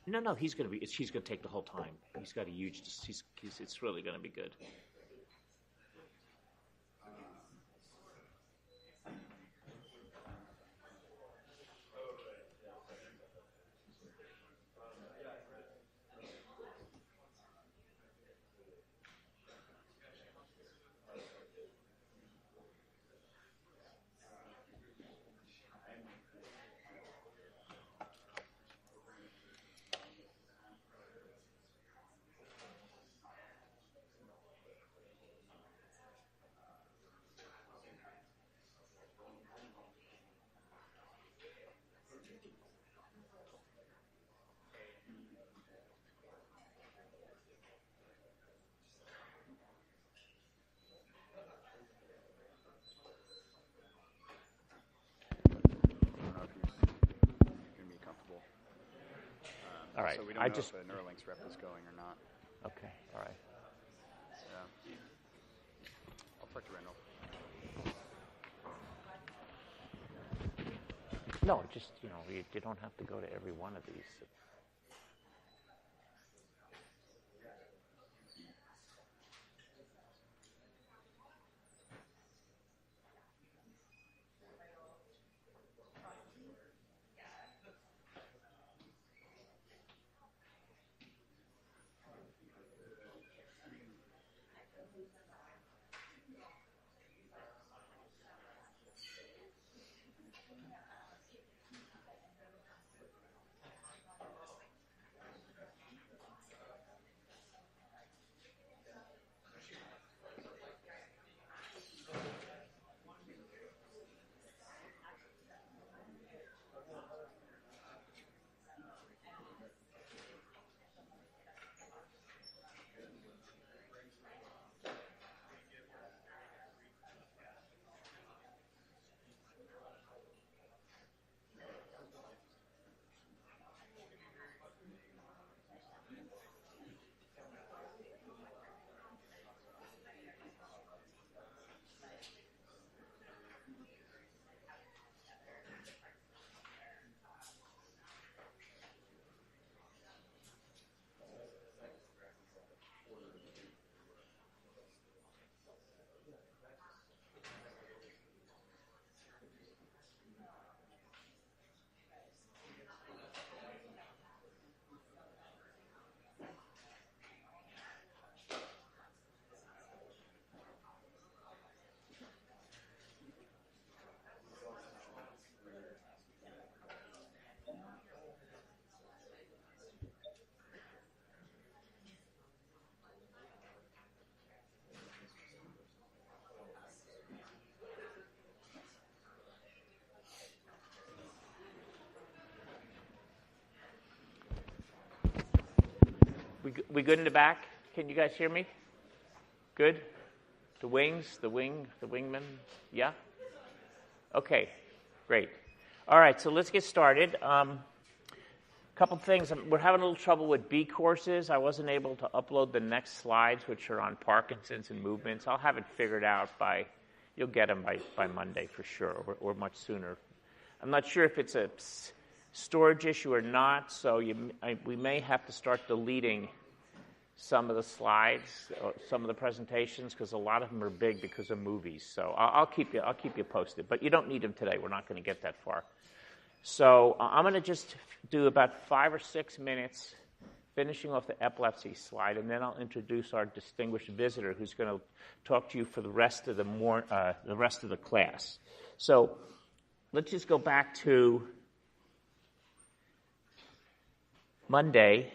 No, he's going to be. He's going to take the whole time. He's got a huge. It's really going to be good. All right. So we don't know if the Neuralinks rep is going or not. Okay. All right. So I'll talk to Randall. No, just you don't have to go to every one of these. We good in the back? Can you guys hear me? Good? The wingman? Yeah? Okay, great. All right, so let's get started. Couple things. We're having a little trouble with B courses. I wasn't able to upload the next slides, which are on Parkinson's and movements. I'll have it figured out you'll get them by Monday for sure, or much sooner. I'm not sure if it's a storage issue or not, so we may have to start deleting some of the slides, or some of the presentations, because a lot of them are big because of movies. So I'll keep you posted, but you don't need them today. We're not going to get that far. So I'm going to just do about 5 or 6 minutes finishing off the epilepsy slide, and then I'll introduce our distinguished visitor who's going to talk to you for the rest of the class. So let's just go back to Monday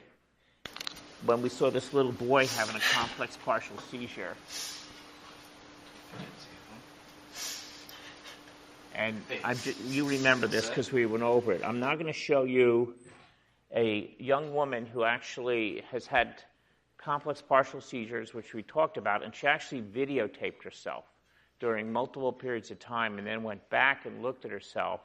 when we saw this little boy having a complex partial seizure. And you remember this because we went over it. I'm now going to show you a young woman who actually has had complex partial seizures, which we talked about, and she actually videotaped herself during multiple periods of time and then went back and looked at herself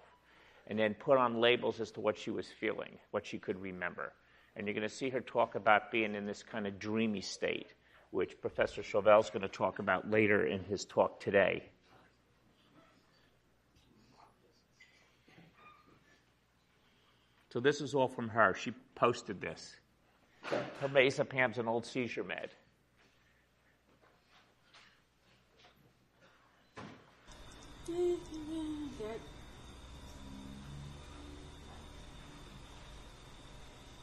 and then put on labels as to what she was feeling, what she could remember. And you're going to see her talk about being in this kind of dreamy state, which Professor Chauvel is going to talk about later in his talk today. So this is all from her. She posted this. Her Mazepam's an old seizure med. She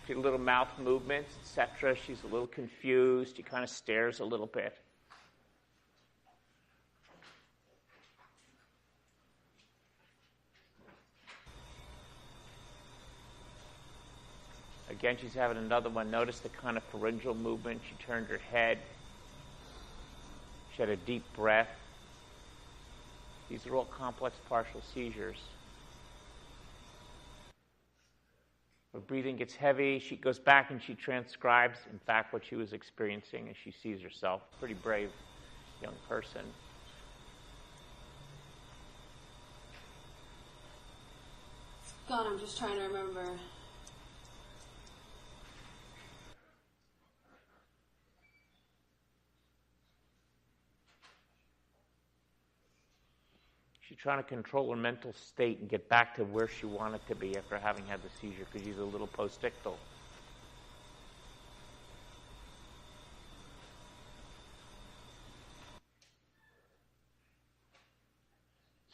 had little mouth movements, etc. She's a little confused. She kind of stares a little bit. Again, she's having another one. Notice the kind of pharyngeal movement. She turned her head. She had a deep breath. These are all complex partial seizures. Her breathing gets heavy. She goes back and she transcribes, in fact, what she was experiencing as she sees herself. Pretty brave young person. God, I'm just trying to remember. She's trying to control her mental state and get back to where she wanted to be after having had the seizure because she's a little postictal.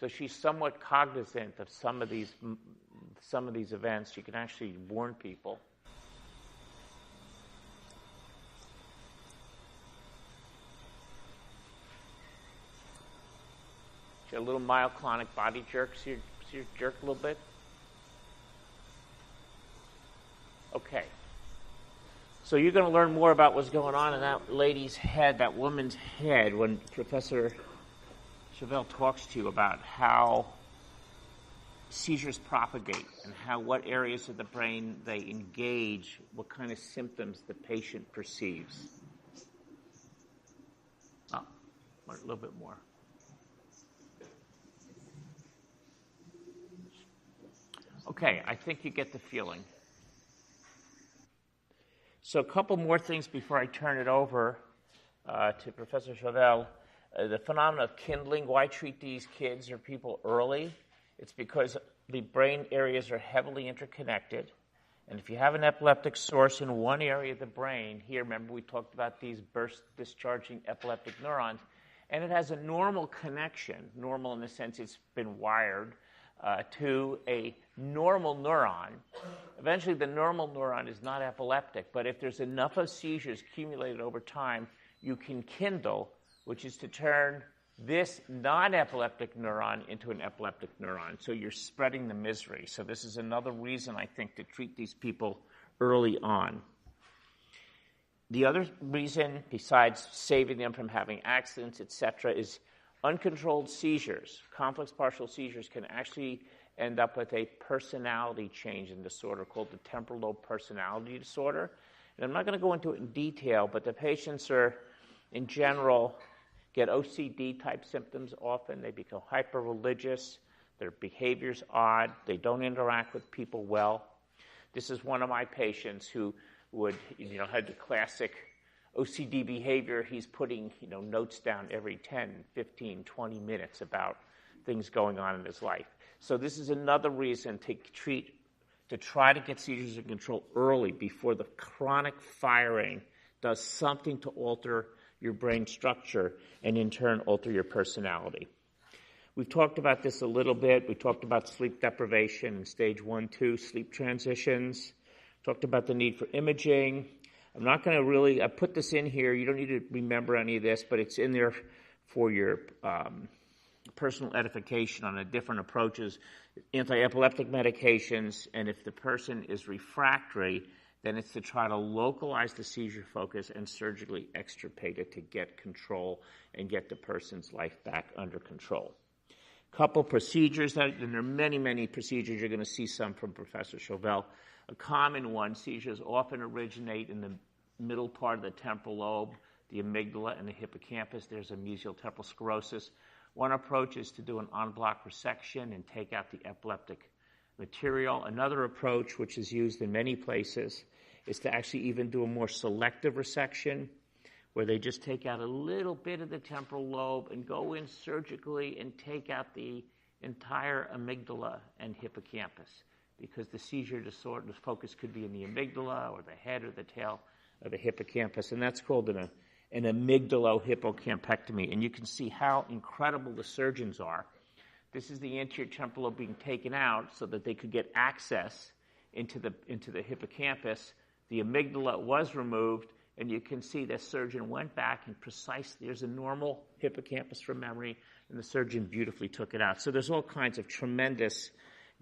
So she's somewhat cognizant of some of these events. She can actually warn people. She had a little myoclonic body jerk. See her jerk a little bit? Okay. So you're going to learn more about what's going on in that lady's head, that woman's head, when Professor Chauvel talks to you about how seizures propagate and what areas of the brain they engage, what kind of symptoms the patient perceives. Oh, a little bit more. Okay, I think you get the feeling. So a couple more things before I turn it over to Professor Chauvel. The phenomenon of kindling, why treat these kids or people early? It's because the brain areas are heavily interconnected. And if you have an epileptic source in one area of the brain, here, remember we talked about these burst discharging epileptic neurons, and it has a normal connection, normal in the sense it's been wired, to a normal neuron. Eventually, the normal neuron is not epileptic, but if there's enough of seizures accumulated over time, you can kindle, which is to turn this non-epileptic neuron into an epileptic neuron. So you're spreading the misery. So this is another reason, I think, to treat these people early on. The other reason, besides saving them from having accidents, etc., is uncontrolled seizures. Complex partial seizures can actually end up with a personality change and disorder called the temporal lobe personality disorder. And I'm not going to go into it in detail, but the patients are, in general, get OCD-type symptoms often. They become hyper-religious. Their behavior's odd. They don't interact with people well. This is one of my patients who had the classic OCD behavior. He's putting, notes down every 10, 15, 20 minutes about things going on in his life. So this is another reason to try to get seizures in control early before the chronic firing does something to alter your brain structure and in turn alter your personality. We've talked about this a little bit. We talked about sleep deprivation and stage 1, 2 sleep transitions. Talked about the need for imaging. I'm not going to I put this in here. You don't need to remember any of this, but it's in there for your personal edification on the different approaches, anti-epileptic medications, and if the person is refractory, then it's to try to localize the seizure focus and surgically extirpate it to get control and get the person's life back under control. Couple procedures, and there are many, many procedures. You're going to see some from Professor Chauvel. A common one, seizures often originate in the middle part of the temporal lobe, the amygdala and the hippocampus. There's a mesial temporal sclerosis. One approach is to do an en bloc resection and take out the epileptic material. Another approach, which is used in many places, is to actually even do a more selective resection, where they just take out a little bit of the temporal lobe and go in surgically and take out the entire amygdala and hippocampus. because the seizure disorder, the focus could be in the amygdala or the head or the tail of the hippocampus, and that's called an amygdalo-hippocampectomy. And you can see how incredible the surgeons are. This is the anterior temporal lobe being taken out so that they could get access into the hippocampus. The amygdala was removed, and you can see the surgeon went back and precisely, there's a normal hippocampus from memory, and the surgeon beautifully took it out. So there's all kinds of tremendous,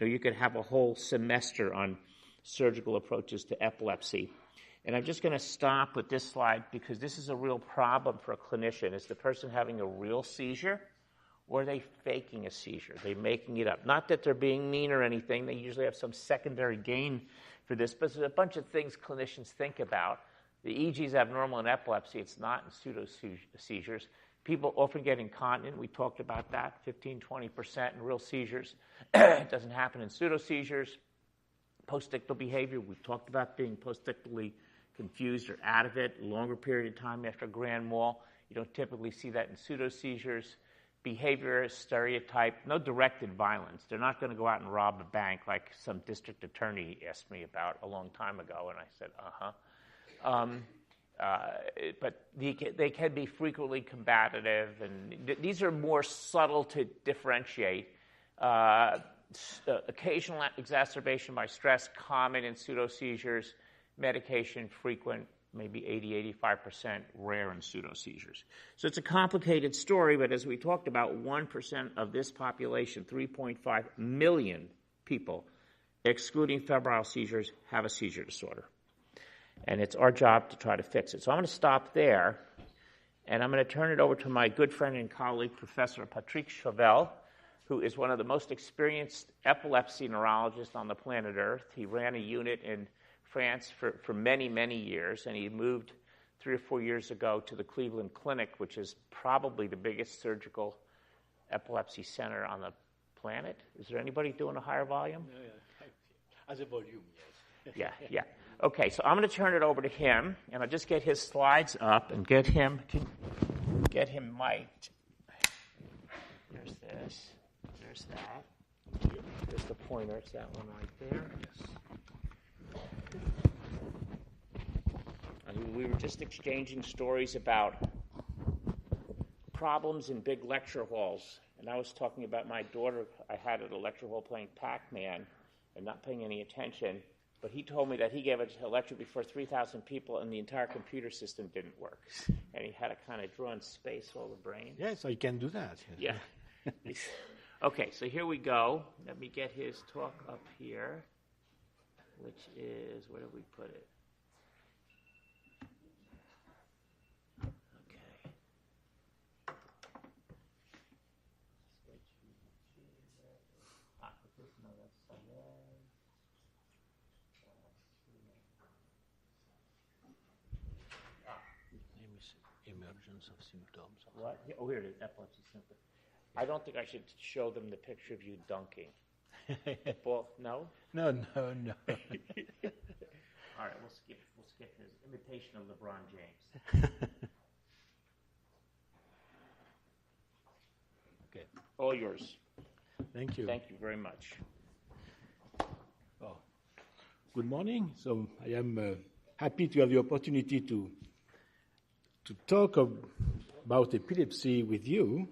you could have a whole semester on surgical approaches to epilepsy. And I'm just going to stop with this slide because this is a real problem for a clinician. Is the person having a real seizure, or are they faking a seizure? They're making it up. Not that they're being mean or anything. They usually have some secondary gain for this, but there's a bunch of things clinicians think about. The EEG is abnormal in epilepsy. It's not in pseudo-seizures. People often get incontinent. We talked about that, 15, 20% in real seizures. It doesn't happen in pseudo-seizures. Postictal behavior, we've talked about being postictally confused or out of it, a longer period of time after a grand mal. You don't typically see that in pseudo-seizures. Behavior, stereotype, no directed violence. They're not going to go out and rob a bank like some district attorney asked me about a long time ago, and I said, but they can be frequently combative, and these are more subtle to differentiate. Occasional exacerbation by stress, common in pseudo-seizures. Medication, frequent, maybe 80-85%, rare in pseudo-seizures. So it's a complicated story, but as we talked about, 1% of this population, 3.5 million people, excluding febrile seizures, have a seizure disorder. And it's our job to try to fix it. So I'm going to stop there, and I'm going to turn it over to my good friend and colleague, Professor Patrick Chauvel, who is one of the most experienced epilepsy neurologists on the planet Earth. He ran a unit in France for many, many years, and he moved 3 or 4 years ago to the Cleveland Clinic, which is probably the biggest surgical epilepsy center on the planet. Is there anybody doing a higher volume? As a volume, yes. Yeah. Okay, so I'm going to turn it over to him, and I'll just get his slides up and get him mic'd. There's this. There's that. There's the pointer. It's that one right there. Yes. We were just exchanging stories about problems in big lecture halls, and I was talking about my daughter I had at a lecture hall playing Pac-Man and not paying any attention, but he told me that he gave a lecture before 3,000 people and the entire computer system didn't work, and he had to kind of draw in space all the brain. Yes, I can do that. Yeah. Okay, so here we go. Let me get his talk up here, which is, where did we put it? Emergence of symptoms. What? Oh, here it is, epilepsy symptoms. I don't think I should show them the picture of you dunking. Well, no? No. All right, we'll skip his imitation of LeBron James. Okay. All yours. Thank you. Thank you very much. Oh. Good morning. So I am happy to have the opportunity to talk about epilepsy with you.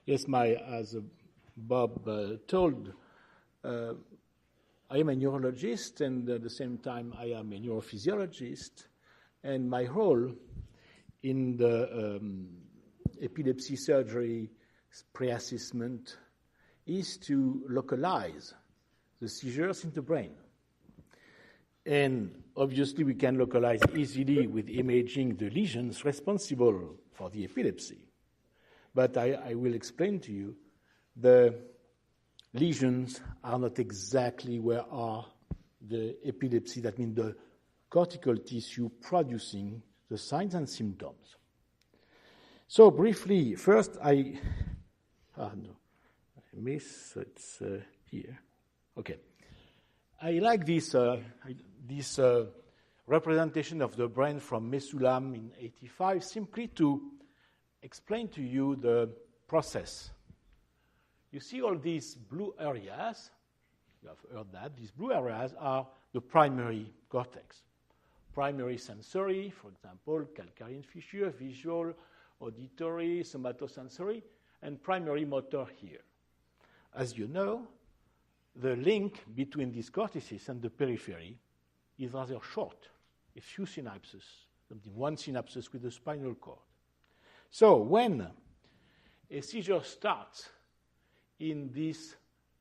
Yes, as Bob told, I am a neurologist, and at the same time I am a neurophysiologist, and my role in the epilepsy surgery pre-assessment is to localize the seizures in the brain. And obviously we can localize easily with imaging the lesions responsible for the epilepsy. But I will explain to you the lesions are not exactly where are the epilepsy, that means the cortical tissue producing the signs and symptoms. So briefly, first it's here. Okay. I like this representation of the brain from Mesulam in 1985, simply to explain to you the process you see all these blue areas. You have heard that. These blue areas are the primary cortex. Primary sensory, for example, calcarine fissure, visual, auditory, somatosensory, and primary motor here. As you know, the link between these cortices and the periphery is rather short, a few synapses, something one synapses with the spinal cord. So when a seizure starts in these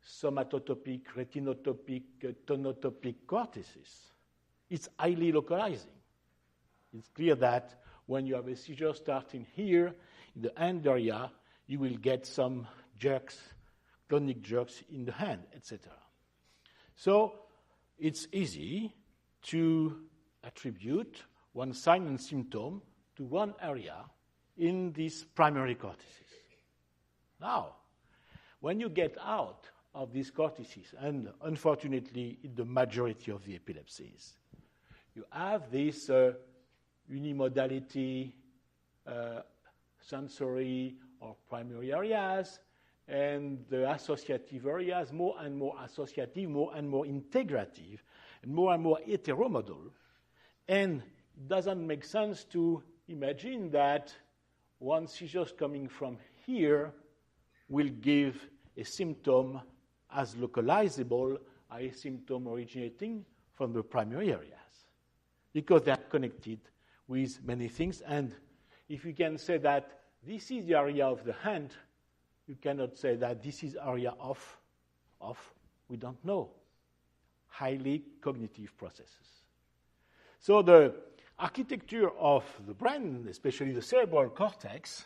somatotopic, retinotopic, tonotopic cortices, it's highly localizing. It's clear that when you have a seizure starting here, in the hand area, you will get some jerks, clonic jerks in the hand, etc. So it's easy to attribute one sign and symptom to one area in these primary cortices. Now, when you get out of these cortices, and unfortunately in the majority of the epilepsies, you have this unimodality sensory or primary areas, and the associative areas more and more associative, more and more integrative, and more heteromodal. And it doesn't make sense to imagine that one seizure coming from here will give a symptom as localizable as a symptom originating from the primary areas, because they are connected with many things. And if you can say that this is the area of the hand, you cannot say that this is area of we don't know, highly cognitive processes. So the architecture of the brain, especially the cerebral cortex,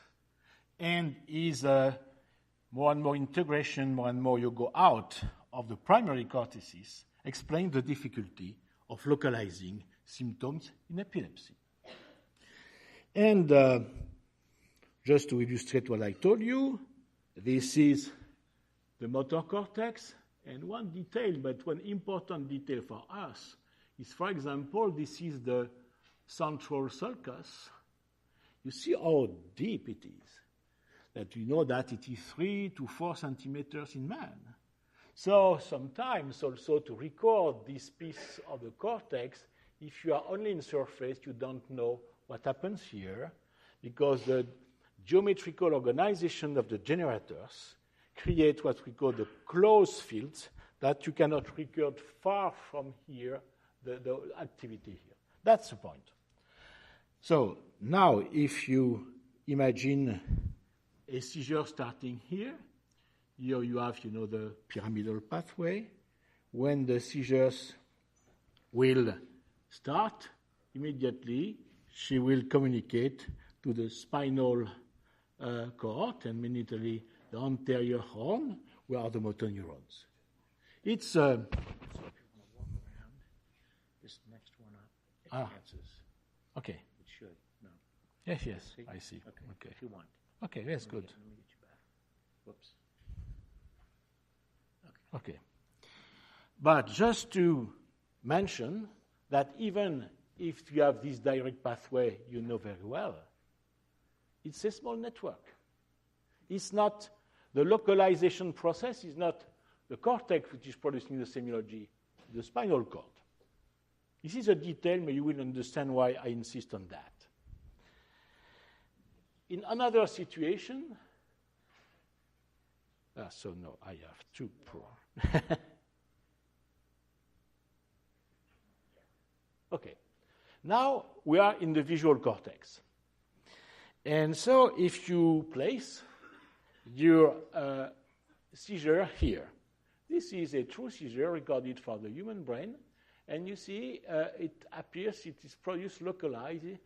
and is more and more integration, more and more you go out of the primary cortices, explain the difficulty of localizing symptoms in epilepsy. And just to illustrate what I told you, this is the motor cortex. And one detail, but one important detail for us, is, for example, this is the central sulcus. You see how deep it is. That we know that it is 3 to 4 centimeters in man. So sometimes also to record this piece of the cortex, if you are only in surface, you don't know what happens here, because the geometrical organization of the generators create what we call the closed fields that you cannot record far from here, the activity here. That's the point. So now if you imagine a seizure starting here you have, the pyramidal pathway. When the seizures will start, immediately she will communicate to the spinal cord and immediately the anterior horn, where are the motor neurons. It's This next one up answers. Okay. It should. No. Yes, See? I see. Okay. If you want. Okay, that's good. Let me get you back. Whoops. Okay. But just to mention that even if you have this direct pathway you know very well, it's a small network. It's not, the localization process is not the cortex which is producing the semiology, the spinal cord. This is a detail, but you will understand why I insist on that. In another situation, so no, I have two poor. Okay, now we are in the visual cortex. And so if you place your seizure here, this is a true seizure recorded for the human brain, and you see it appears, it is produced locally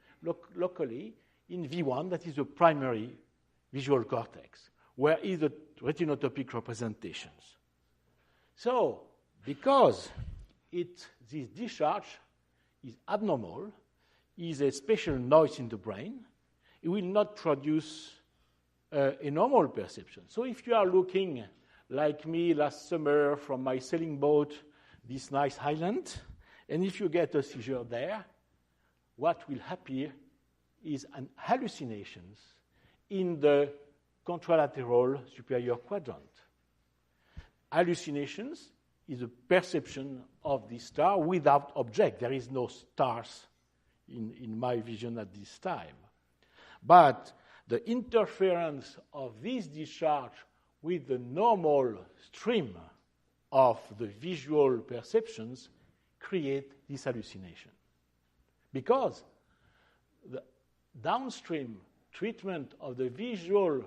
in V1, that is the primary visual cortex, where is the retinotopic representations. So, because this discharge is abnormal, is a special noise in the brain, it will not produce a normal perception. So if you are looking like me last summer from my sailing boat, this nice island, and if you get a seizure there, what will appear is an hallucinations in the contralateral superior quadrant. hallucinations is a perception of the star without object. There is no stars in my vision at this time. But the interference of this discharge with the normal stream of the visual perceptions create this hallucination. Because the downstream treatment of the visual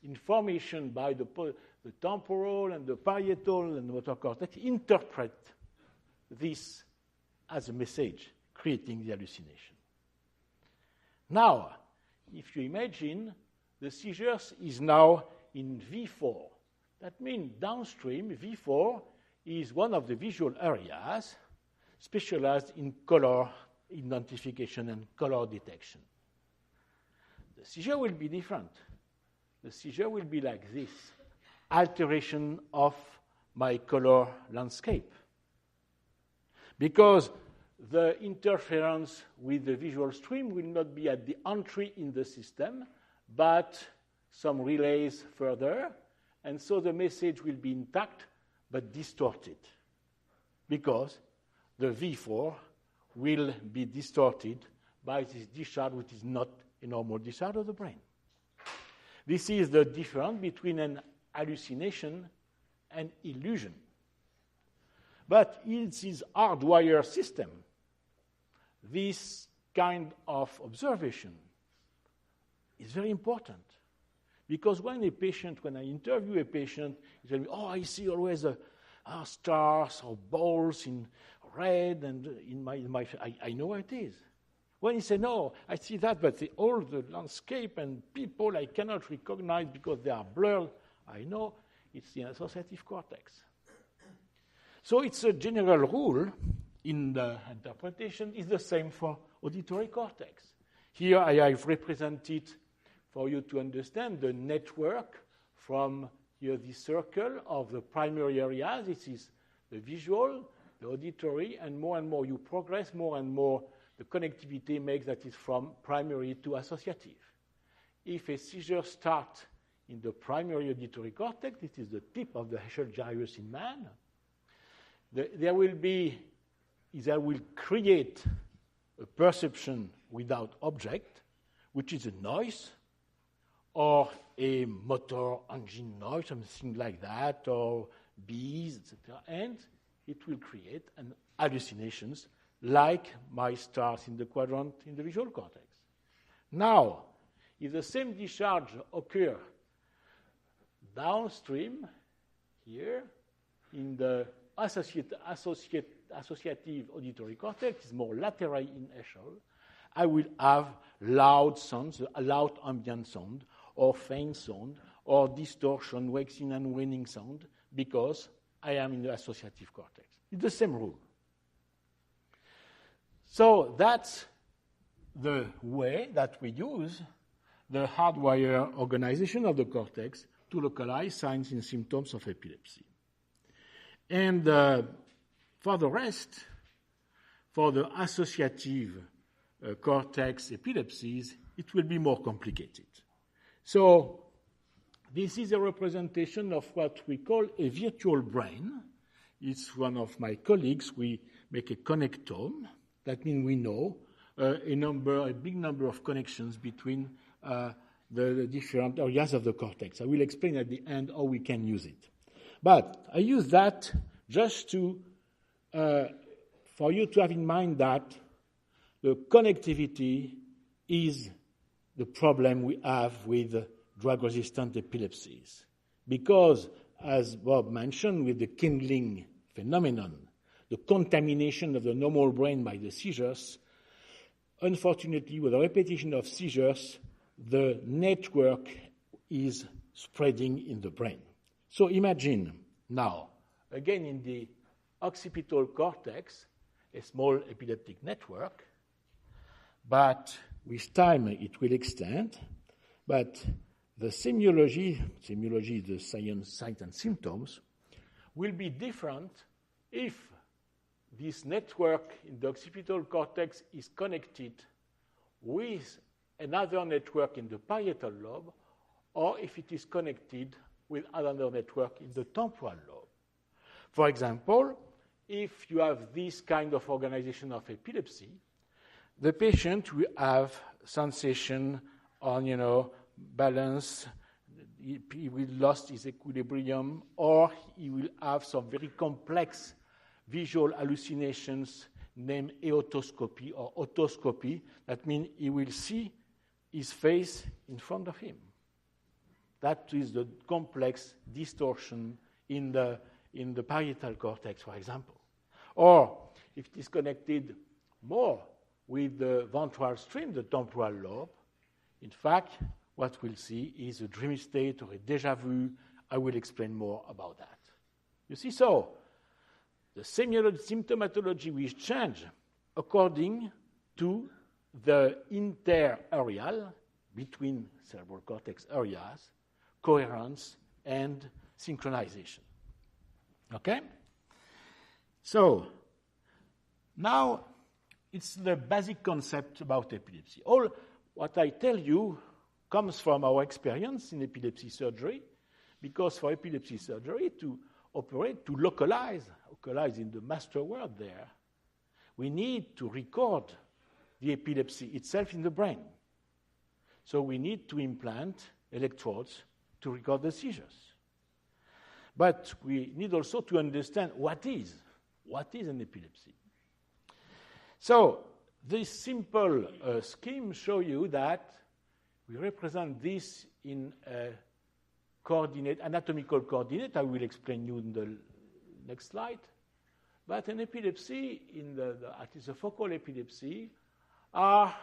information by the temporal and the parietal and the motor cortex interpret this as a message, creating the hallucination. Now, if you imagine the seizures is now in V4, that means downstream V4 is one of the visual areas specialized in color identification and color detection. The seizure will be different. The seizure will be like this: alteration of my color landscape. Because the interference with the visual stream will not be at the entry in the system, but some relays further, and so the message will be intact but distorted, because the V4 will be distorted by this discharge, which is not a normal discharge of the brain. This is the difference between an hallucination and illusion. But in this hardwired system, this kind of observation is very important. Because when I interview a patient, he tells me, oh, I see always stars or balls in red, and I know what it is. When he says, no, I see that, but all the landscape and people I cannot recognize because they are blurred, I know it's the associative cortex. So it's a general rule in the interpretation. Is the same for auditory cortex. Here I have represented for you to understand the network from here, the circle of the primary areas. This is the visual, the auditory, and more you progress, more and more the connectivity makes that is from primary to associative. If a seizure starts in the primary auditory cortex, this is the tip of the Heschel gyrus in man, there will create a perception without object, which is a noise, or a motor engine noise, something like that, or bees, etc., and it will create an hallucinations like my stars in the quadrant in the visual cortex. Now, if the same discharge occurs downstream here in the associative auditory cortex, is more lateral in Heschel, I will have loud sounds, loud ambient sound, or faint sound, or distortion, waxing and waning sound, because I am in the associative cortex. It's the same rule. So that's the way that we use the hardwire organization of the cortex to localize signs and symptoms of epilepsy. And for the rest, for the associative cortex epilepsies, it will be more complicated. So this is a representation of what we call a virtual brain. It's one of my colleagues. We make a connectome. That means we know a big number of connections between the different areas of the cortex. I will explain at the end how we can use it. But I use that just for you to have in mind that the connectivity is the problem we have with drug-resistant epilepsies. Because, as Bob mentioned, with the kindling phenomenon, the contamination of the normal brain by the seizures, unfortunately, with the repetition of seizures, the network is spreading in the brain. So imagine now, again in the occipital cortex, a small epileptic network, but with time it will extend, but the semiology is the science, signs and symptoms, will be different if this network in the occipital cortex is connected with another network in the parietal lobe, or if it is connected with another network in the temporal lobe. For example, if you have this kind of organization of epilepsy, the patient will have sensation on, balance. He will lose his equilibrium, or he will have some very complex visual hallucinations named eotoscopy or otoscopy. That means he will see his face in front of him. That is the complex distortion in the parietal cortex, for example. Or if it is connected more with the ventral stream, the temporal lobe, in fact, what we'll see is a dream state or a déjà vu. I will explain more about that. You see, so the symptomatology will change according to the inter-areal, between cerebral cortex areas, coherence and synchronization. Okay? So now it's the basic concept about epilepsy. All what I tell you comes from our experience in epilepsy surgery, because for epilepsy surgery to operate, to localize in the master word there, we need to record the epilepsy itself in the brain. So we need to implant electrodes to record the seizures. But we need also to understand what is an epilepsy. So this simple scheme shows you that we represent this in a coordinate, anatomical coordinate. I will explain you in the next slide. But an epilepsy, at least a focal epilepsy, are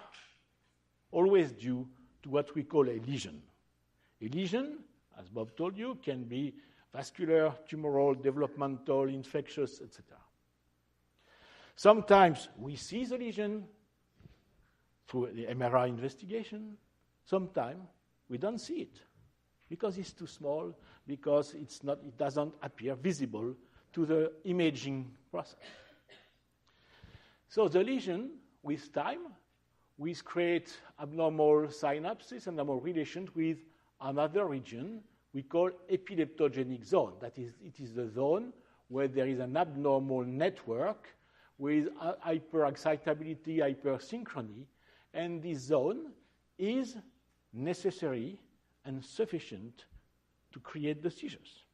always due to what we call a lesion. A lesion, as Bob told you, can be vascular, tumoral, developmental, infectious, etc. Sometimes we see the lesion through the MRI investigation. Sometimes we don't see it because it's too small, because it doesn't appear visible to the imaging process. So the lesion, with time, we create abnormal synapses and abnormal relations with another region we call epileptogenic zone. That is, it is the zone where there is an abnormal network with hyperexcitability, hypersynchrony, and this zone is necessary and sufficient to create the seizures.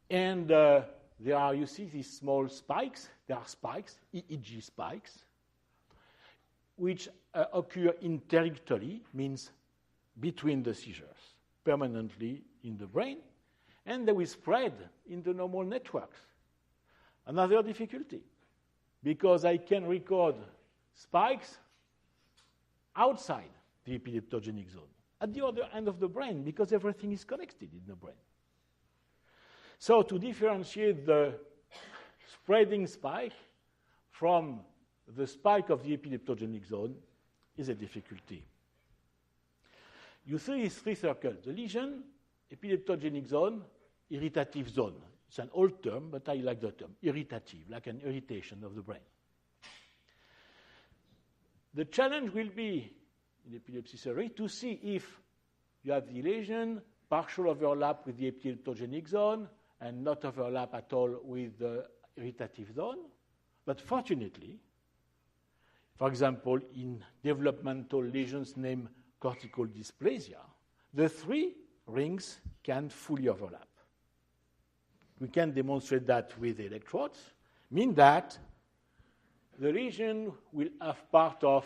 And there are, you see, these small spikes. There are spikes, EEG spikes, which occur interictally, means between the seizures, permanently in the brain, and they will spread in the normal networks. Another difficulty, because I can record spikes outside the epileptogenic zone, at the other end of the brain, because everything is connected in the brain. So to differentiate the spreading spike from the spike of the epileptogenic zone is a difficulty. You see these three circles: the lesion, epileptogenic zone, irritative zone. It's an old term, but I like the term, irritative, like an irritation of the brain. The challenge will be, in epilepsy surgery, to see if you have the lesion, partial overlap with the epileptogenic zone, and not overlap at all with the irritative zone. But fortunately, for example, in developmental lesions named cortical dysplasia, the three rings can fully overlap. We can demonstrate that with electrodes, mean that the lesion will have part of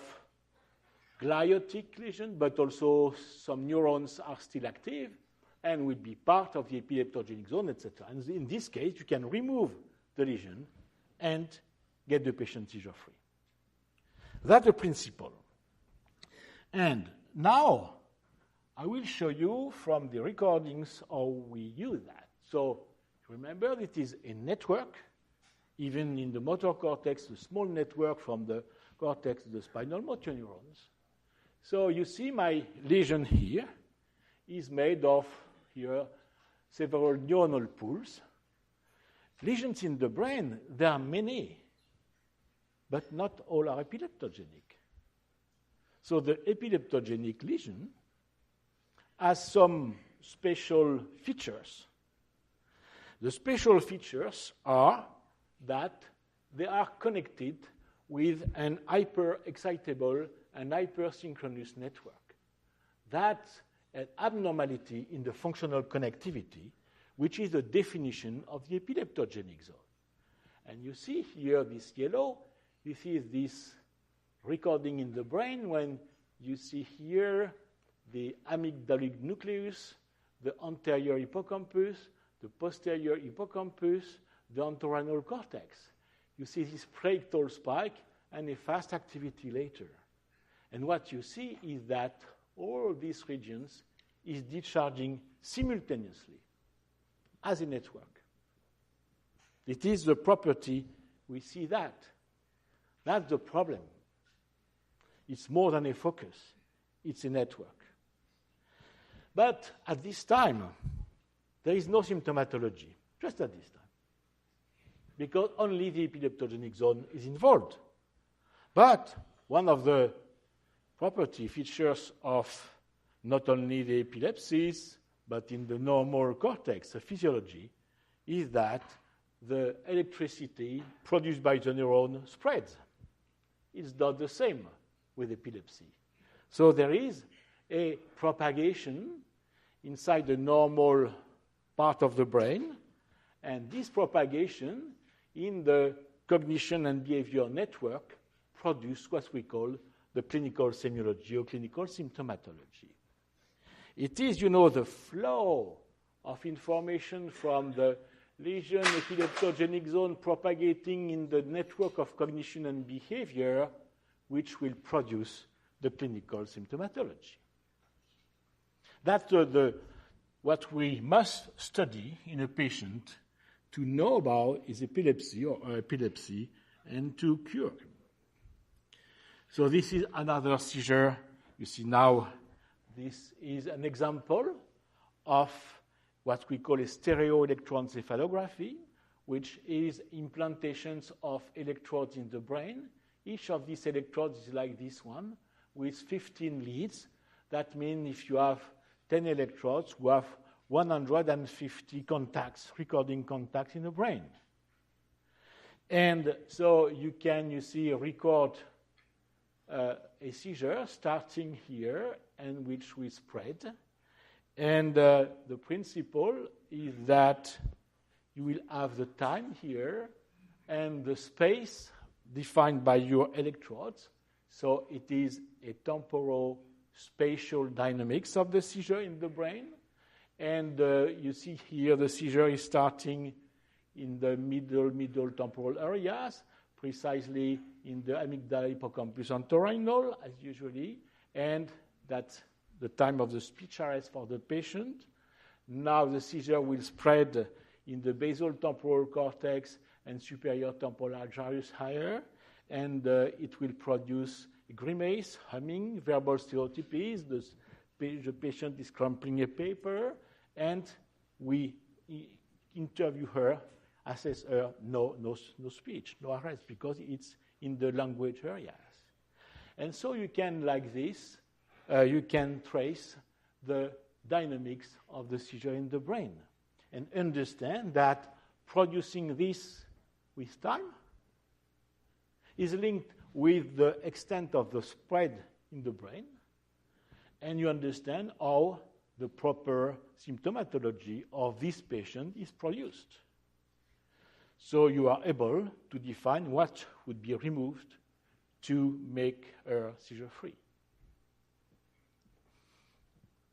gliotic lesion, but also some neurons are still active and will be part of the epileptogenic zone, etc. And in this case, you can remove the lesion and get the patient seizure-free. That's the principle. And now I will show you from the recordings how we use that. So remember, it is a network, even in the motor cortex, the small network from the cortex to the spinal motor neurons. So you see my lesion here is made of here several neuronal pools. Lesions in the brain, there are many, but not all are epileptogenic. So the epileptogenic lesion has some special features. The special features are that they are connected with an hyper-excitable and hyper-synchronous network. That's an abnormality in the functional connectivity, which is the definition of the epileptogenic zone. And you see here this yellow. This is this recording in the brain when you see here the amygdalic nucleus, the anterior hippocampus, the posterior hippocampus, the entorhinal cortex. You see this predictal spike and a fast activity later. And what you see is that all these regions is discharging simultaneously as a network. It is the property, we see that. That's the problem. It's more than a focus. It's a network. But at this time, there is no symptomatology, just at this time, because only the epileptogenic zone is involved. But one of the property features of not only the epilepsies, but in the normal cortex, the physiology, is that the electricity produced by the neuron spreads. It's not the same with epilepsy. So there is a propagation inside the normal part of the brain, and this propagation in the cognition and behavior network produce what we call the clinical semiology or clinical symptomatology. It is, the flow of information from the lesion epileptogenic zone propagating in the network of cognition and behavior which will produce the clinical symptomatology. That's what we must study in a patient to know about his epilepsy or epilepsy and to cure him. So this is another seizure. You see now this is an example of what we call a stereoelectroencephalography, which is implantations of electrodes in the brain. Each of these electrodes is like this one with 15 leads. That means if you have 10 electrodes, you have 150 contacts, recording contacts in the brain. And so you can, record a seizure starting here and which we spread. And the principle is that you will have the time here and the space defined by your electrodes. So it is a temporal spatial dynamics of the seizure in the brain. And you see here the seizure is starting in the middle temporal areas, precisely in the amygdala, hippocampus, entorhinal, as usually. And that's the time of the speech arrest for the patient. Now the seizure will spread in the basal temporal cortex and superior temporal gyrus higher, and it will produce grimace, humming, verbal stereotypies. The patient is crumpling a paper, and we interview her, assess her, no speech, no arrest, because it's in the language areas. And so you can, like this, you can trace the dynamics of the seizure in the brain and understand that producing this with time is linked with the extent of the spread in the brain, and you understand how the proper symptomatology of this patient is produced. So you are able to define what would be removed to make her seizure-free.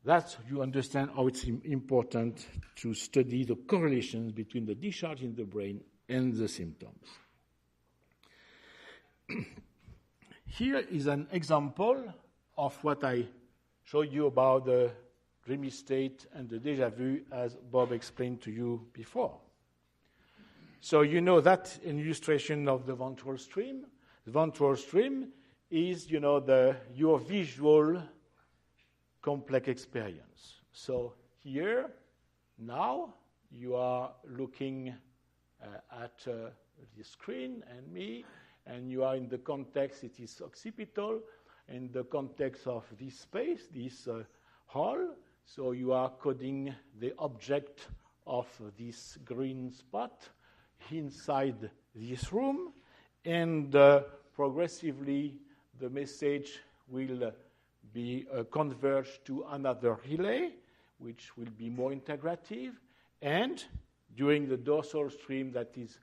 That's, you understand how it's important to study the correlations between the discharge in the brain and the symptoms. Here is an example of what I showed you about the dreamy state and the déjà vu, as Bob explained to you before. So you know that an illustration of the ventral stream. The ventral stream is, your visual complex experience. So here, now, you are looking at the screen and me, and you are in the context, it is occipital, in the context of this space, this hall. So you are coding the object of this green spot inside this room, and progressively the message will be converged to another relay, which will be more integrative, and during the dorsal stream, that is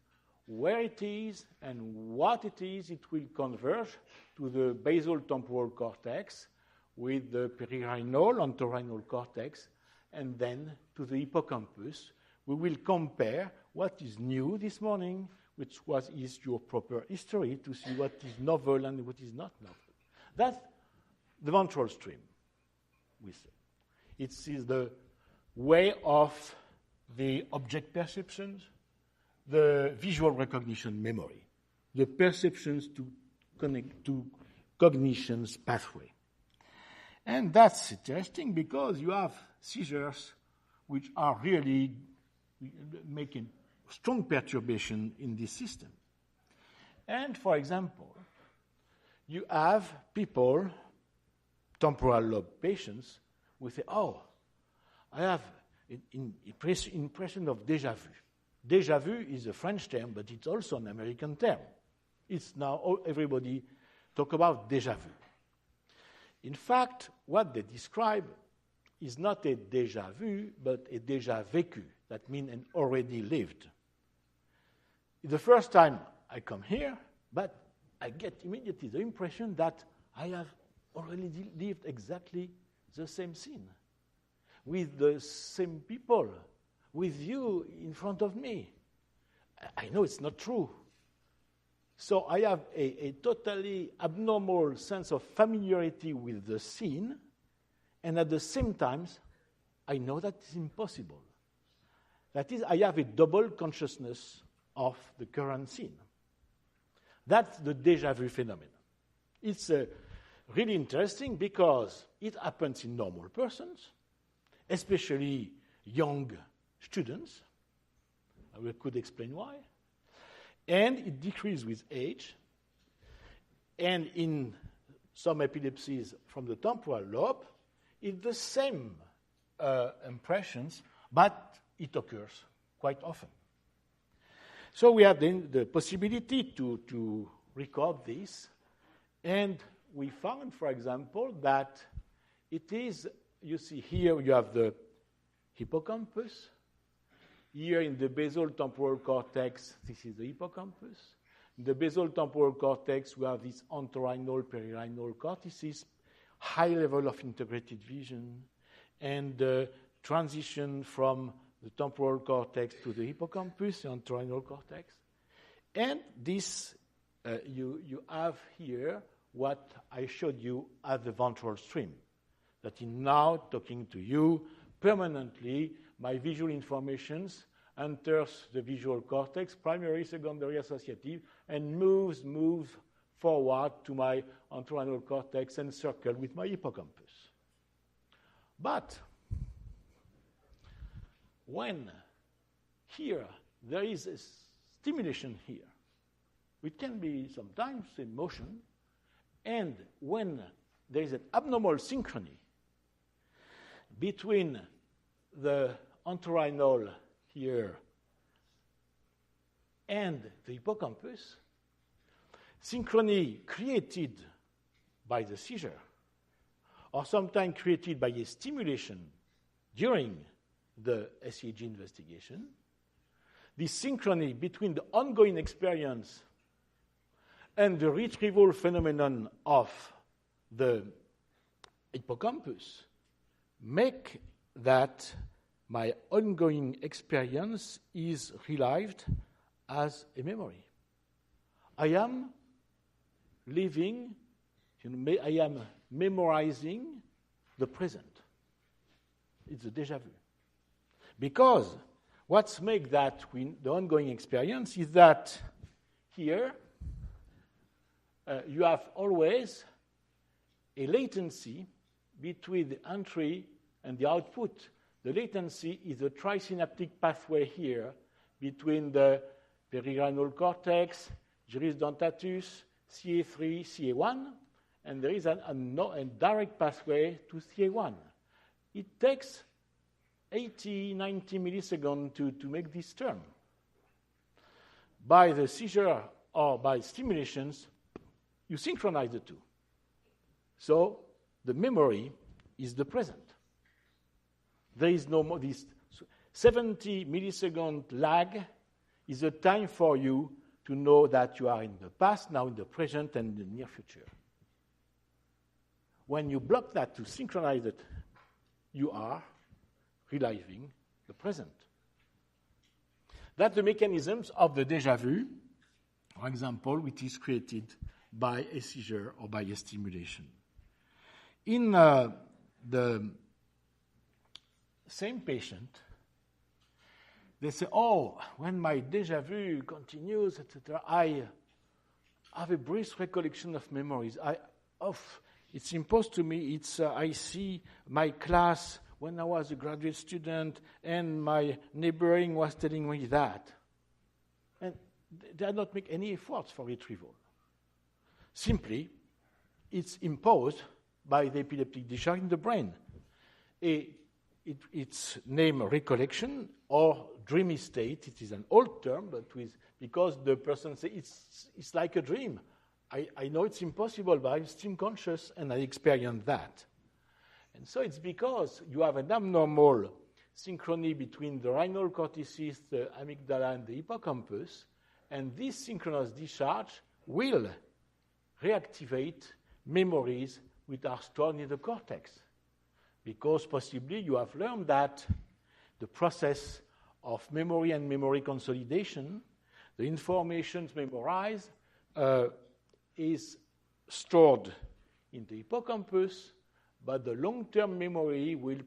where it is and what it is, it will converge to the basal temporal cortex with the perirhinal, entorhinal cortex, and then to the hippocampus. We will compare what is new this morning, which is your proper history, to see what is novel and what is not novel. That's the ventral stream, we say. It is the way of the object perceptions, the visual recognition memory, the perceptions to connect to cognition's pathway. And that's interesting because you have seizures which are really making strong perturbation in this system. And for example, you have people, temporal lobe patients, who say, oh, I have an impression of déjà vu. Déjà vu is a French term, but it's also an American term. It's now everybody talk about déjà vu. In fact, what they describe is not a déjà vu, but a déjà vécu. That means an already lived. It's the first time I come here, but I get immediately the impression that I have already lived exactly the same scene, with the same people, with you in front of me. I know it's not true. So I have a totally abnormal sense of familiarity with the scene, and at the same time, I know that it's impossible. That is, I have a double consciousness of the current scene. That's the déjà vu phenomenon. It's really interesting because it happens in normal persons, especially young students. I could explain why. And it decreases with age. And in some epilepsies from the temporal lobe, it's the same impressions, but it occurs quite often. So we have then the possibility to record this. And we found, for example, that it is, you see here, you have the hippocampus. Here in the basal temporal cortex, this is the hippocampus. In the basal temporal cortex, we have these entorhinal, perirhinal cortices, high level of integrated vision, and transition from the temporal cortex to the hippocampus, the entorhinal cortex. And this, you have here what I showed you at the ventral stream, that is now talking to you permanently. My visual informations enters the visual cortex, primary, secondary, associative, and moves forward to my entorhinal cortex and circle with my hippocampus. But when here there is a stimulation here, it can be sometimes in motion, and when there is an abnormal synchrony between the entorhinal here and the hippocampus, synchrony created by the seizure, or sometimes created by a stimulation during the SEEG investigation, the synchrony between the ongoing experience and the retrieval phenomenon of the hippocampus make that my ongoing experience is relived as a memory. I am living, I am memorizing the present. It's a déjà vu. Because what makes that the ongoing experience is that here you have always a latency between the entry and the output. The latency is the trisynaptic pathway here between the perirhinal cortex, gyrus dentatus, CA3, CA1, and there is a direct pathway to CA1. It takes 80, 90 milliseconds to make this turn. By the seizure or by stimulations, you synchronize the two. So the memory is the present. There is no more. This 70 millisecond lag is a time for you to know that you are in the past, now in the present, and in the near future. When you block that to synchronize it, you are reliving the present. That's the mechanisms of the déjà vu, for example, which is created by a seizure or by a stimulation. In the same patient, they say, oh, when my déjà vu continues, etc., I have a brief recollection of memories. It's imposed to me. I see my class when I was a graduate student, and my neighboring was telling me that. And they did not make any efforts for retrieval. Simply, it's imposed by the epileptic discharge in the brain. It's named recollection or dreamy state. It is an old term, but because the person says it's like a dream. I know it's impossible, but I'm still conscious and I experience that. And so it's because you have an abnormal synchrony between the rhinal cortices, the amygdala, and the hippocampus, and this synchronous discharge will reactivate memories which are stored in the cortex. Because possibly you have learned that the process of memory and memory consolidation, the information memorized, is stored in the hippocampus, but the long-term memory will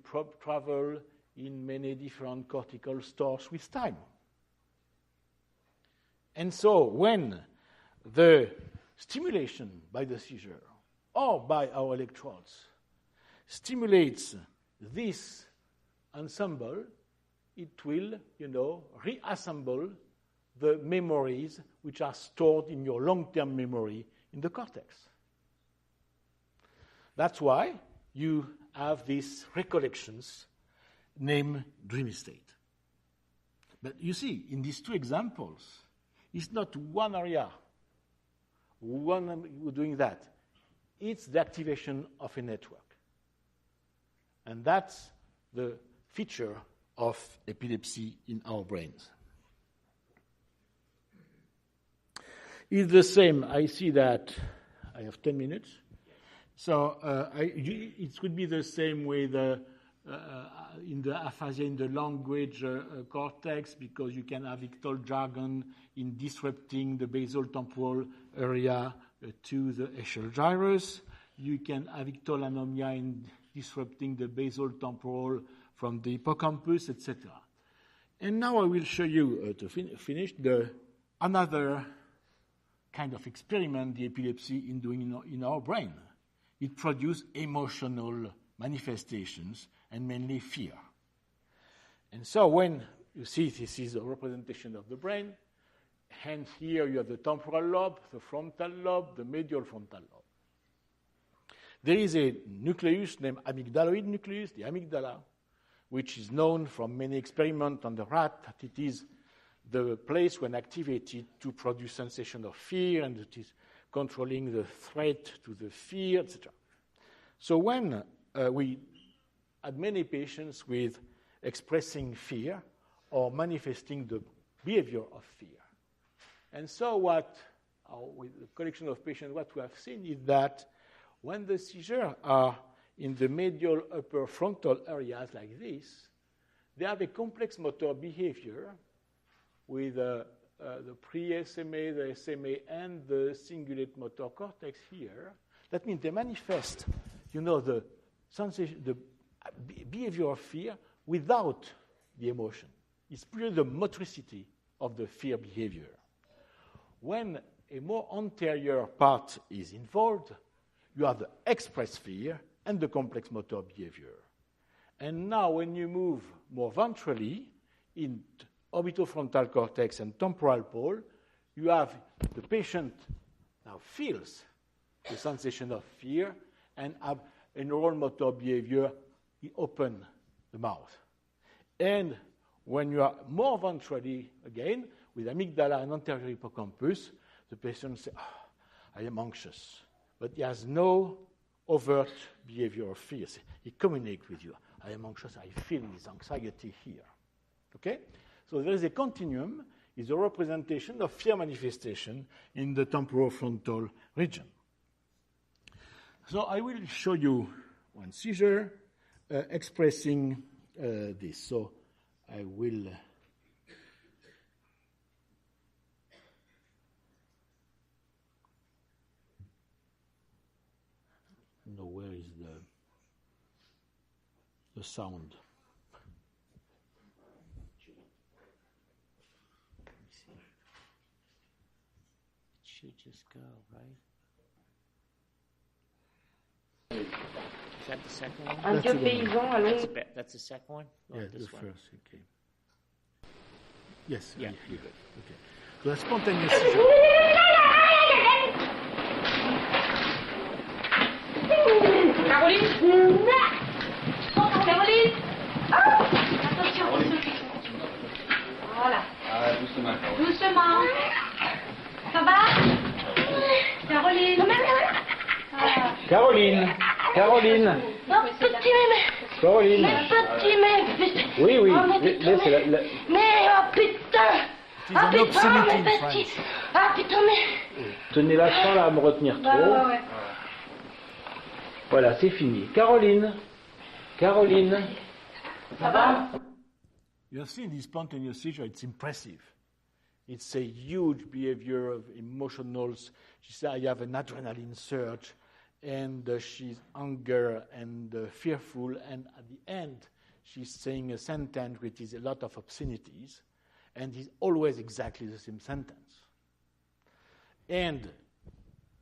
travel in many different cortical stores with time. And so when the stimulation by the seizure or by our electrodes stimulates this ensemble, it will, reassemble the memories which are stored in your long-term memory in the cortex. That's why you have these recollections named dreamy state. But you see, in these two examples, it's not one area, one doing that. It's the activation of a network. And that's the feature of epilepsy in our brains. It's the same. I see that I have 10 minutes. So it could be the same with in the aphasia in the language cortex, because you can have ictal jargon in disrupting the basal temporal area to the axial gyrus. You can have ictal anomia in disrupting the basal temporal from the hippocampus, etc. And now I will show you, to finish, another kind of experiment the epilepsy is doing in our brain. It produces emotional manifestations, and mainly fear. And so when you see this is a representation of the brain, hence here you have the temporal lobe, the frontal lobe, the medial frontal lobe. There is a nucleus named amygdaloid nucleus, the amygdala, which is known from many experiments on the rat that it is the place when activated to produce sensation of fear, and it is controlling the threat to the fear, etc. So when we had many patients with expressing fear or manifesting the behavior of fear. And so with the collection of patients, what we have seen is that when the seizures are in the medial upper frontal areas like this, they have a complex motor behavior with the pre-SMA, the SMA, and the cingulate motor cortex here. That means they manifest, the sensation, the behavior of fear without the emotion. It's purely the motricity of the fear behavior. When a more anterior part is involved, you have the express fear and the complex motor behavior. And now when you move more ventrally in orbitofrontal cortex and temporal pole, you have the patient now feels the sensation of fear and have a neural motor behavior, he open the mouth. And when you are more ventrally, again, with amygdala and anterior hippocampus, the patient says, I am anxious. But he has no overt behavior of fear. He communicates with you. I am anxious. I feel this anxiety here. Okay? So there is a continuum, is a representation of fear manifestation in the temporofrontal region. So I will show you one seizure expressing this. So I will know where is the sound. It should just go, right? Is that the second one? Un vieux paysan à longue. That's the second one? Yeah, this the one. first, okay. Yes, Yeah, here. you're good. Okay. So a spontaneous seizure. Caroline. Caroline. Attention. Voilà. Doucement. Doucement. Ça va? Caroline. Caroline. Non, petit mémé. Caroline. Mais petit mémé. Oui. Oh, mais Laissez la... Mais oh putain. It is Ah an putain, obscenity mais in petit. French. Ah putain, mais. Tenez-la sans la me retenir trop. Ouais. Voilà, c'est fini. Caroline. Ça va? You see this spontaneous seizure, it's impressive. It's a huge behavior of emotionals. She said, I have an adrenaline surge, and she's anger and fearful, and at the end, she's saying a sentence which is a lot of obscenities, and it's always exactly the same sentence. And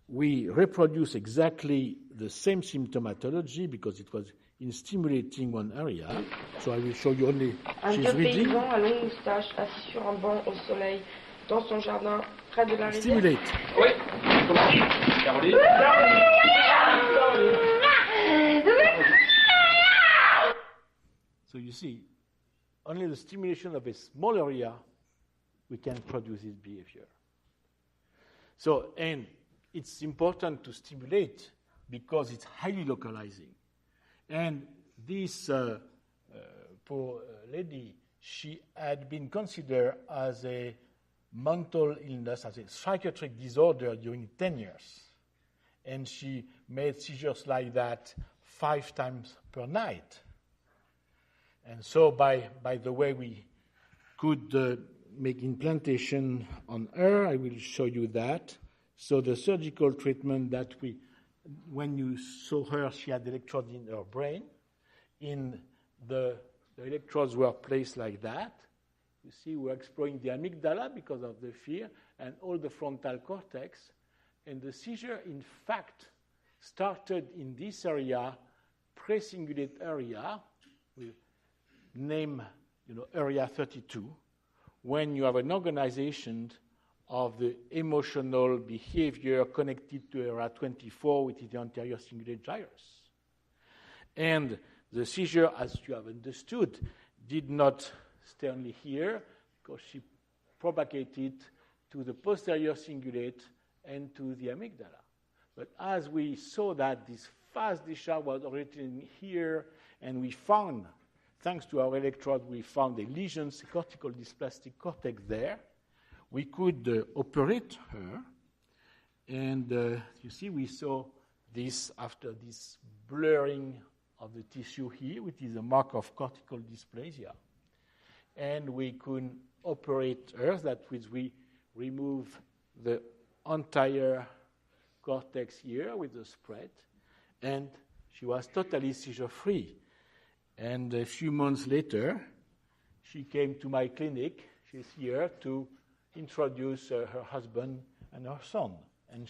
we reproduce exactly the same symptomatology because it was in stimulating one area. So I will show you only, Un she's vieux reading. paysan à longue moustache, assis sur un banc au soleil, dans son jardin, près de la rivière. Stimulate. Oui. Caroline. So you see, only the stimulation of a small area, we can produce this behavior. So, and it's important to stimulate because it's highly localizing. And this poor lady, she had been considered as a mental illness, as a psychiatric disorder during 10 years. And she made seizures like that 5 times per night. And so by the way we could make implantation on her, I will show you that. So the surgical treatment that when you saw her, she had electrodes in her brain. The electrodes were placed like that. You see, we're exploring the amygdala because of the fear and all the frontal cortex. And the seizure, in fact, started in this area, pre-cingulate area, with name, area 32, when you have an organization of the emotional behavior connected to area 24, which is the anterior cingulate gyrus. And the seizure, as you have understood, did not stay only here, because she propagated to the posterior cingulate and to the amygdala. But as we saw that this fast discharge was originating here, and we found, thanks to our electrode, we found a lesion, cortical dysplastic cortex there. We could operate her, and you see we saw this after this blurring of the tissue here, which is a mark of cortical dysplasia. And we could operate her, that means we remove the entire cortex here with the spread, and she was totally seizure-free. And a few months later, she came to my clinic. She's here to introduce her husband and her son. And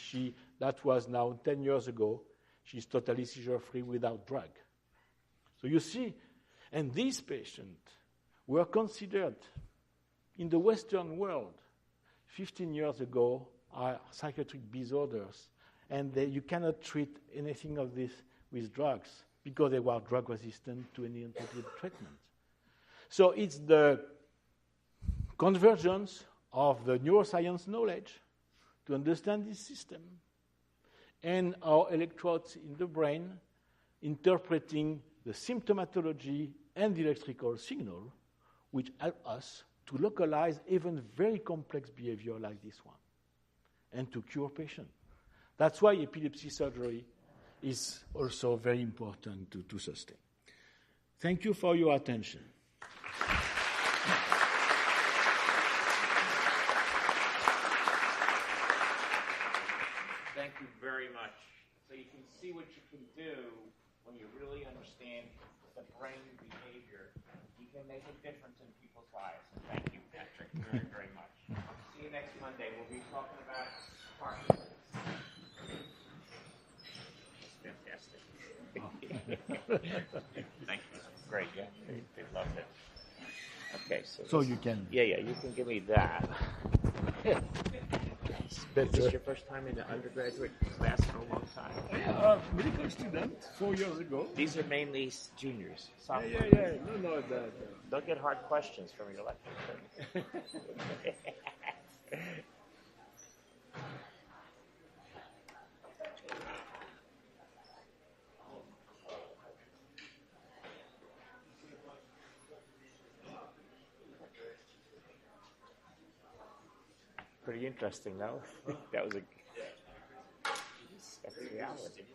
that was now 10 years ago. She's totally seizure-free without drug. So you see, and these patients were considered in the Western world 15 years ago are psychiatric disorders, and you cannot treat anything of this with drugs because they were drug resistant to any antibiotic treatment. So it's the convergence of the neuroscience knowledge to understand this system and our electrodes in the brain interpreting the symptomatology and the electrical signal, which help us to localize even very complex behavior like this one and to cure patients. That's why epilepsy surgery is also very important to sustain. Thank you for your attention. Thank you very much. So you can see what you can do when you really understand the brain behavior. You can make a difference in people's lives. Thank you, Patrick, very, very much. See you next Monday. We'll be talking about Parkinson's. Fantastic. Thank you. Great, yeah. They loved it. Okay, so you can. Yeah, you can give me that. Is this your first time in the undergraduate class in a long time? Yeah, medical student 4 years ago. These are mainly juniors. Sophomores. Yeah. No, They'll get hard questions from your lecture. Pretty interesting, though. That's reality.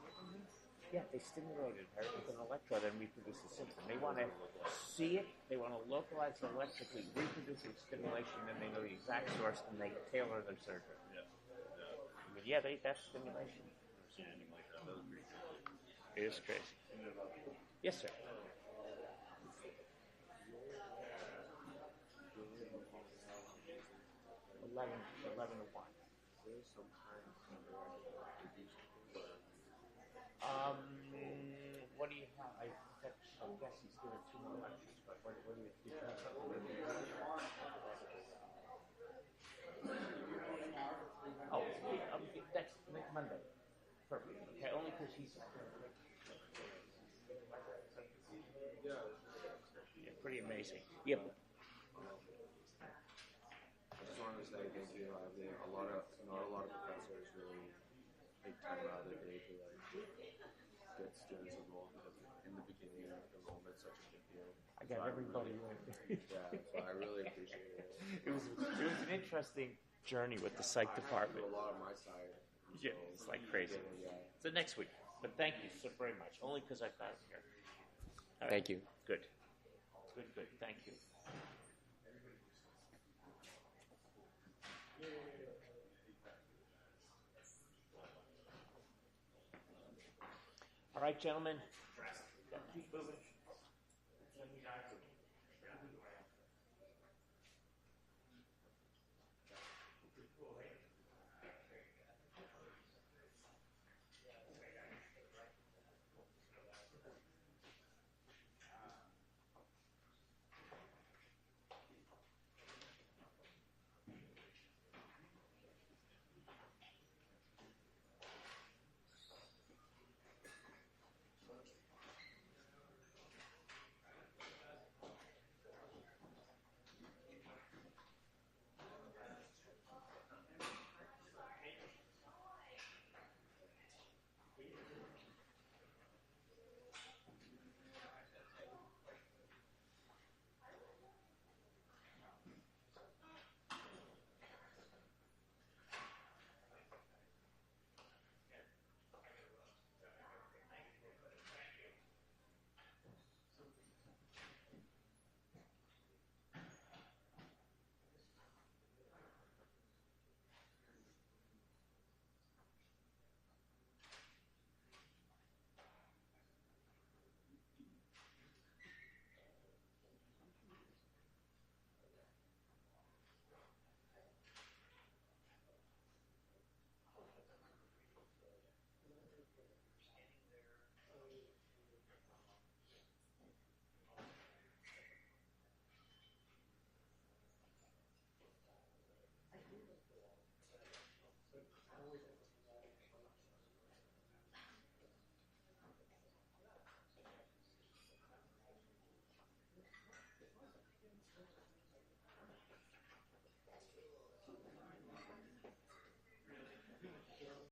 Yeah, they stimulated her with an electrode and reproduced the symptom. They want to see it, they want to localize it electrically, reproduce its stimulation, and they know the exact source, and they tailor their surgery. Yeah, that's stimulation. It is crazy. Yes, sir. Eleven to 1. What do you have? I guess he's doing 2 more lectures, but what do you have something? Oh, that's next Monday. Perfect. Okay, only because he's pretty amazing. Yeah. I just wanted to say thank you. I think not a lot of professors really take time out of their day to get students involved because in the beginning enrollment's such a big deal. I got everybody in. Yeah, so I really appreciate it. It was an interesting journey with the psych department. A lot of my side. Yeah, it's like crazy. Yeah. So next week. But thank you so very much. Only because I got here. All right. Thank you. Good. Thank you. All right, gentlemen. Keep moving.